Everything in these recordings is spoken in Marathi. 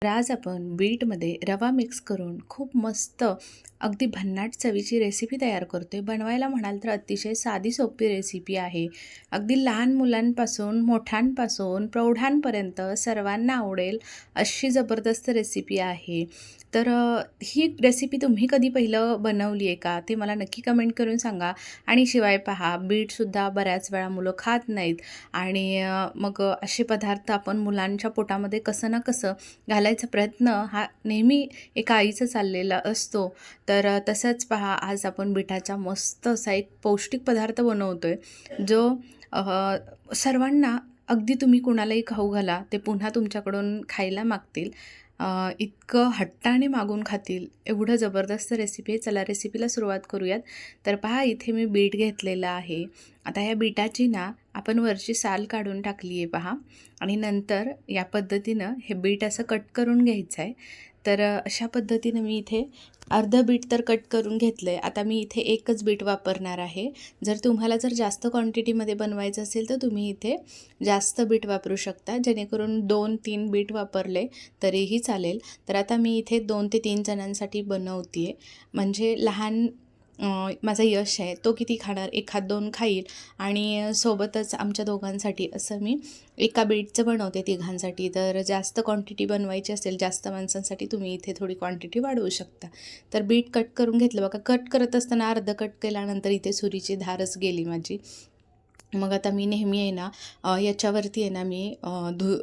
तर आज आपण बीटमध्ये रवा मिक्स करून खूप मस्त अगदी भन्नाट चवीची रेसिपी तयार करतोय. बनवायला म्हणाल तर अतिशय साधी सोपी रेसिपी आहे. अगदी लहान मुलांपासून मोठ्यांपासून प्रौढांपर्यंत सर्वांना आवडेल अशी जबरदस्त रेसिपी आहे. तर ही रेसिपी तुम्ही कधी पहिलं बनवली आहे का? ते मला नक्की कमेंट करून सांगा. आणि शिवाय पहा, बीटसुद्धा बऱ्याच वेळा मुलं खात नाहीत आणि मग असे पदार्थ आपण मुलांच्या पोटामध्ये कसं ना कसं घालायचा प्रयत्न हा नेहमी एका आईचा चाललेला असतो. तर तसंच पहा, आज आपण बीटाचा मस्त असा एक पौष्टिक पदार्थ बनवतोय, जो सर्वांना, अगदी तुम्ही कुणालाही खाऊ घाला, ते पुन्हा तुमच्याकडून खायला मागतील. इतकं हट्टाने मागून खातील, एवढं जबरदस्त रेसिपी आहे. चला रेसिपीला सुरुवात करूयात. तर पहा, इथे मी बीट घेतलेलं आहे. आता ह्या बीटाची ना आपण वरची साल काढून टाकली आहे पहा. आणि नंतर या पद्धतीनं हे बीट असं कट करून घ्यायचं आहे. तर अशा पद्धतीनं मी इथे अर्धं बीट तर कट करून घेतलं आहे. आता मी इथे एकच बीट वापरणार आहे. जर तुम्हाला जास्त क्वांटिटीमध्ये बनवायचं असेल तर तुम्ही इथे जास्त बीट वापरू शकता, जेणेकरून 2-3 बीट वापरले तरीही चालेल. तर आता मी इथे 2 ते 3 जणांसाठी बनवते आहे. म्हणजे लहान माझा यश आहे, तो किती खाणार, 1-2 खाईल आणि सोबतच आमच्या दोघांसाठी असं मी एका बीटचं बनवते तिघांसाठी. तर जास्त क्वांटिटी बनवायची असेल, जास्त माणसांसाठी, तुम्ही इथे थोडी क्वांटिटी वाढवू शकता. तर बीट कट करून घेतलं बघा. कट करत असताना अर्धं कट केल्यानंतर इथे सुरीची धारच गेली माझी. मग आता मी नेहमी आहे ना याच्यावरती आहे ना मी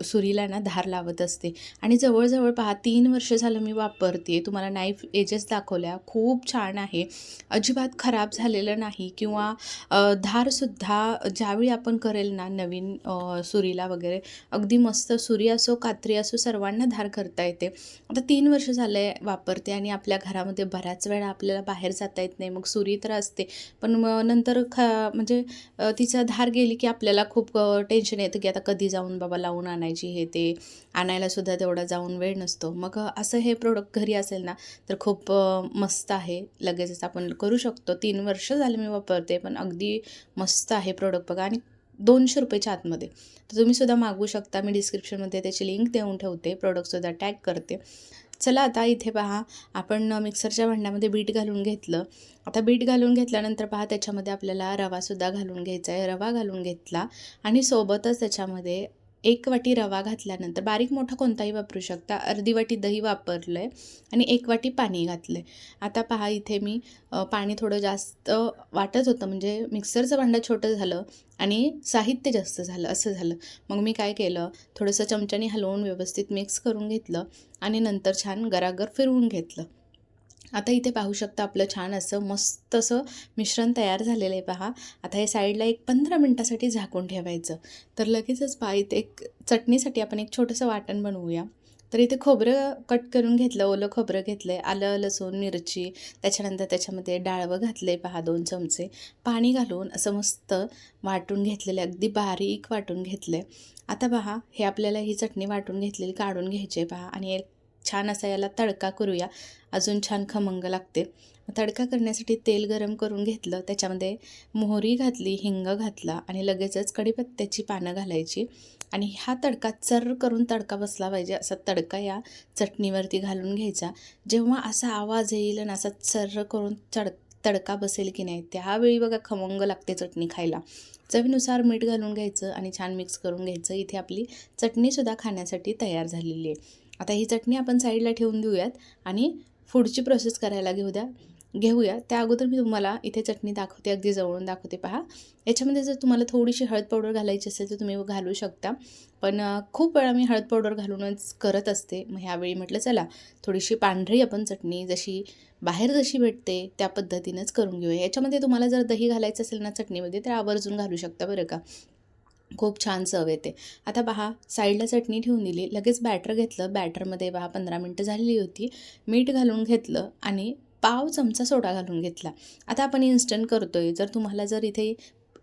सुरीला ना धार लावत असते. आणि जवळजवळ पहा 3 वर्ष झालं मी वापरते. तुम्हाला नाईफ एजेस दाखवल्या, खूप छान आहे, अजिबात खराब झालेलं नाही. किंवा धारसुद्धा ज्यावेळी आपण करेल ना नवीन सुरीला वगैरे, अगदी मस्त सुरी असो कात्री असो सर्वांना धार करता येते. आता 3 वर्ष झाले वापरते आणि आपल्या घरामध्ये बऱ्याच वेळा आपल्याला बाहेर जाता येत नाही, मग सुरी तर असते, पण मग नंतर म्हणजे तिचा धार गेली की आपल्याला खूप टेन्शन येतं की आता कधी जाऊन बाबा लावून आणायची, हे ते आणायलासुद्धा तेवढा जाऊन वेळ नसतो. मग असं हे प्रोडक्ट घरी असेल ना तर खूप मस्त आहे, लगेचच आपण करू शकतो. 3 वर्ष झाले मी वापरते, पण अगदी मस्त आहे प्रोडक्ट बघा. आणि ₹200च्या आतमध्ये. तर तुम्हीसुद्धा मागवू शकता. मी डिस्क्रिप्शनमध्ये त्याची लिंक देऊन ठेवते, प्रोडक्टसुद्धा टॅग करते. चला आता इथे पहा, आपण मिक्सरच्या भांड्यामध्ये बीट घालून घेतलं. आता बीट घालून घेतल्यानंतर पहा, त्याच्यामध्ये आपल्याला रवासुद्धा घालून घ्यायचा आहे. रवा घालून घेतला आणि सोबतच त्याच्यामध्ये 1 वाटी रवा घातल्यानंतर, बारीक मोठा कोणताही वापरू शकता, अर्धी वाटी दही वापरलं आहे आणि 1 वाटी पाणी घातलं आहे. आता पहा, इथे मी पाणी थोडं जास्त वाटत होतं, म्हणजे मिक्सरचं भांडं छोटं झालं आणि साहित्य जास्त झालं, असं झालं. मग मी काय केलं, थोडंसं चमच्याने हलवून व्यवस्थित मिक्स करून घेतलं आणि नंतर छान गरागर फिरवून घेतलं. आता इथे पाहू शकता, आपलं छान असं मस्त असं मिश्रण तयार झालेलं आहे पहा. आता हे साईडला एक 15 मिनटासाठी झाकून ठेवायचं. तर लगेचच पहा, इथे एक चटणीसाठी आपण एक छोटंसं वाटण बनवूया. तर इथे खोबरं कट करून घेतलं, ओलं खोबरं घेतलं आहे, आलं लसूण मिरची, त्याच्यानंतर त्याच्यामध्ये डाळवं घातलं आहे पहा 2 चमचे. पाणी घालून असं मस्त वाटून घेतलेलं आहे, अगदी बारीक वाटून घेतलं आहे. आता पहा, हे आपल्याला ही चटणी वाटून घेतलेली काढून घ्यायची आहे पहा. आणि एक छान असा याला तडका करूया, अजून छान खमंग लागते. तडका करण्यासाठी तेल गरम करून घेतलं, त्याच्यामध्ये मोहरी घातली, हिंग घातला आणि लगेचच कढीपत्त्याची पानं घालायची. आणि हा तडका चर्र करून तडका बसला पाहिजे, असा तडका या चटणीवरती घालून घ्यायचा. जेव्हा असा आवाज येईल आणि असा चर्र करून तडका बसेल की नाही, त्यावेळी बघा खमंग लागते चटणी खायला. चवीनुसार मीठ घालून घ्यायचं आणि छान मिक्स करून घ्यायचं. इथे आपली चटणीसुद्धा खाण्यासाठी तयार झालेली आहे. आता ही चटणी आपण साईडला ठेवून देऊयात आणि पुढची प्रोसेस करायला घेऊया. त्या अगोदर मी तुम्हाला इथे चटणी दाखवते, अगदी जवळून दाखवते पहा. याच्यामध्ये जर तुम्हाला थोडीशी हळद पावडर घालायची असेल तर तुम्ही घालू शकता, पण खूप वेळा मी हळद पावडर घालूनच करत असते. मग ह्यावेळी म्हटलं चला थोडीशी पांढरी आपण चटणी बाहेर जशी भेटते त्या पद्धतीनंच करून घेऊया. याच्यामध्ये तुम्हाला जर दही घालायचं असेल ना चटणीमध्ये, तर आवर्जून घालू शकता बरं का, खूप छान चव येते. आता पहा, साईडला चटणी ठेवून दिली, लगेच बॅटर घेतलं. बॅटरमध्ये पहा 15 मिनटं झालेली होती. मीठ घालून घेतलं आणि पाव चमचा सोडा घालून घेतला. आता आपण इन्स्टंट करतोय, जर इथे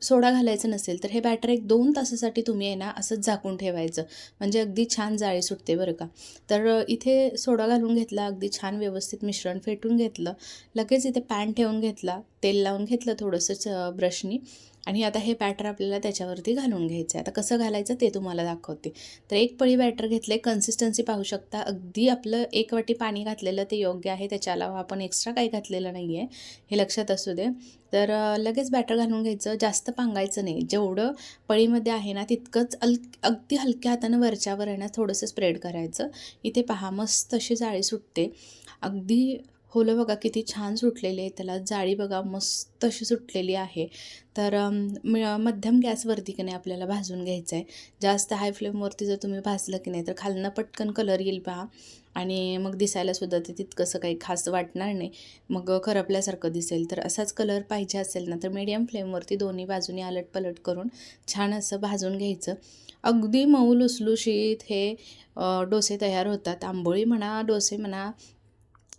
सोडा घालायचं नसेल तर हे बॅटर 1-2 तासासाठी तुम्ही आहे ना असंच झाकून ठेवायचं, म्हणजे अगदी छान जाळी सुटते बरं का. तर इथे सोडा घालून घेतला, अगदी छान व्यवस्थित मिश्रण फेटून घेतलं. लगेच इथे पॅन ठेवून घेतला, तेल लावून घेतलं थोडंसंच ब्रशनी आणि आता हे बॅटर आपल्याला त्याच्यावरती घालून घ्यायचं आहे. आता कसं घालायचं ते तुम्हाला दाखवते. तर एक पळी बॅटर घेतलं आहे. कन्सिस्टन्सी पाहू शकता. अगदी आपलं 1 वाटी पाणी घातलेलं ते योग्य आहे. त्याच्या अलावा आपण एक्स्ट्रा काही घातलेलं नाही आहे, हे लक्षात असू दे. तर लगेच बॅटर घालून घ्यायचं. जास्त पांगायचं नाही. जेवढं पळीमध्ये आहे ना तितकंच अगदी हलक्या हातानं वरच्यावर आहे ना थोडंसं स्प्रेड करायचं. इथे पहा मस्त अशी जाळी सुटते. अगदी होलं बघा किती छान सुटलेली आहे. त्याला जाळी बघा मस्त अशी सुटलेली आहे. तर मध्यम गॅसवरती की नाही आपल्याला भाजून घ्यायचं आहे. जास्त हाय फ्लेमवरती जर तुम्ही भाजलं की नाही तर खालनं पटकन कलर येईल पहा आणि मग दिसायलासुद्धा ते तितकंसं काही खास वाटणार नाही. मग करपल्यासारखं दिसेल. तर असाच कलर पाहिजे असेल ना तर मीडियम फ्लेमवरती दोन्ही बाजूनी आलटपलट करून छान असं भाजून घ्यायचं. अगदी मऊ लुसलुशीत हे डोसे तयार होतात. आंबोळी म्हणा, डोसे म्हणा.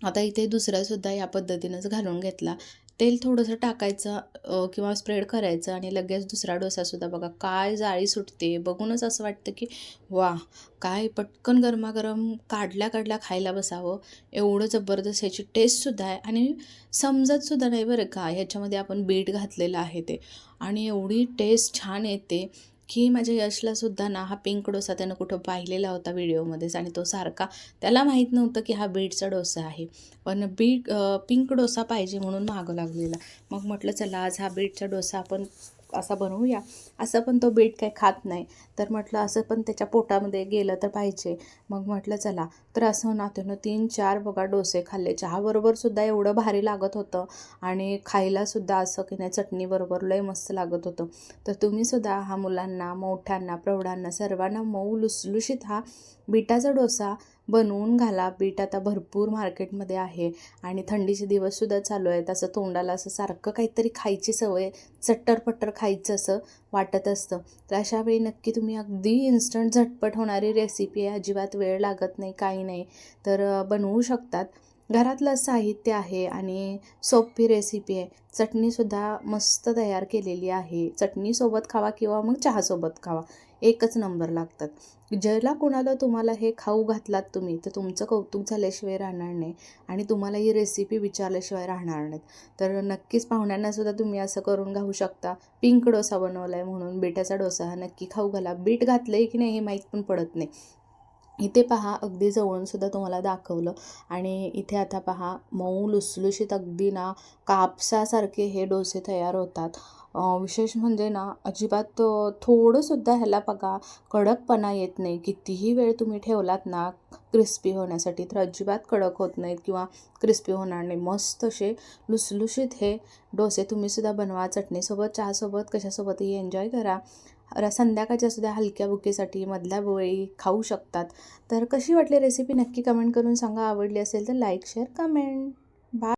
आता इथे दुसरासुद्धा या पद्धतीनंच घालून घेतला. तेल थोडंसं टाकायचं किंवा स्प्रेड करायचं आणि लगेच दुसरा डोसासुद्धा बघा काय जाळी सुटते. बघूनच असं वाटतं की वाह! काय पटकन गरमागरम काढल्या खायला बसावं. एवढं जबरदस्त ह्याची टेस्टसुद्धा आहे आणि समजतसुद्धा नाही बरं का ह्याच्यामध्ये आपण बीट घातलेलं आहे ते. आणि एवढी टेस्ट छान येते की माझ्या यशलासुद्धा ना हा पिंक डोसा त्यानं कुठं पाहिलेला होता व्हिडिओमध्येच आणि तो सारखा त्याला माहीत नव्हतं की हा बीटचा डोसा आहे. पण पिंक डोसा पाहिजे म्हणून मागं लागलेला. मग म्हटलं चला आज हा बीटचा डोसा आपण असा बनवूया. असं पण तो बीट काही खात नाही. तर म्हटलं असं पण त्याच्या पोटामध्ये गेलं तर पाहिजे. मग म्हटलं चला. तर असं ना त्यानं 3-4 बघा डोसे खाल्ले. चहाबरोबरसुद्धा एवढं भारी लागत होतं आणि खायलासुद्धा असं की नाही चटणीबरोबर लय मस्त लागत होतं. तर तुम्हीसुद्धा हा मुलांना, मोठ्यांना, प्रौढांना सर्वांना मऊ लुसलुशीत हा बीटाचा डोसा बनवून घाला. बीट आता भरपूर मार्केटमध्ये आहे आणि थंडीचे दिवससुद्धा चालू आहेत. असं तोंडाला असं सारखं काहीतरी खायची सवय, चट्टर-पट्टर खायचं असं वाटत असतं. तर अशावेळी नक्की तुम्ही अगदी इन्स्टंट झटपट होणारी रेसिपी आहे. अजिबात वेळ लागत नाही, काही नाही. तर बनवू शकतात. घरातलं साहित्य आहे आणि सोपी रेसिपी आहे. चटणीसुद्धा मस्त तयार केलेली आहे. चटणीसोबत खावा किंवा मग चहासोबत खावा. एकच नंबर लागतात. ज्याला कोणाला तुम्हाला हे खाऊ घातलात तुम्ही तर तुमचं कौतुक झाल्याशिवाय राहणार नाही आणि तुम्हाला ही रेसिपी विचारल्याशिवाय राहणार नाहीत. तर नक्कीच पाहुण्यांनासुद्धा तुम्ही असं करून घालू शकता. पिंक डोसा बनवला आहे म्हणून बीटाचा डोसा हा नक्की खाऊ घाला. बीट घातलं आहे की नाही हे माहीत पण पडत नाही. इथे पहा अगदी जवळूनसुद्धा तुम्हाला दाखवलं आणि इथे आता पहा मऊ लुसलुशीत अगदी ना कापसासारखे हे डोसे तयार होतात. विशेष म्हणजे ना अजिबात थोडंसुद्धा ह्याला बघा कडकपणा येत नाही. कितीही वेळ तुम्ही ठेवलात ना क्रिस्पी होण्यासाठी तर अजिबात कडक होत नाहीत किंवा क्रिस्पी होणार नाही. मस्त असे लुसलुशीत हे डोसे तुम्हीसुद्धा बनवा. चटणीसोबत, चहासोबत, कशासोबतही एन्जॉय करा. संध्याकाळच्या सुद्धा हलक्या भुकेसाठी मधल्या वेळी खाऊ शकतात. तर कशी वाटली रेसिपी नक्की कमेंट करून सांगा. आवडली असेल तर लाईक, शेअर, कमेंट. बाय.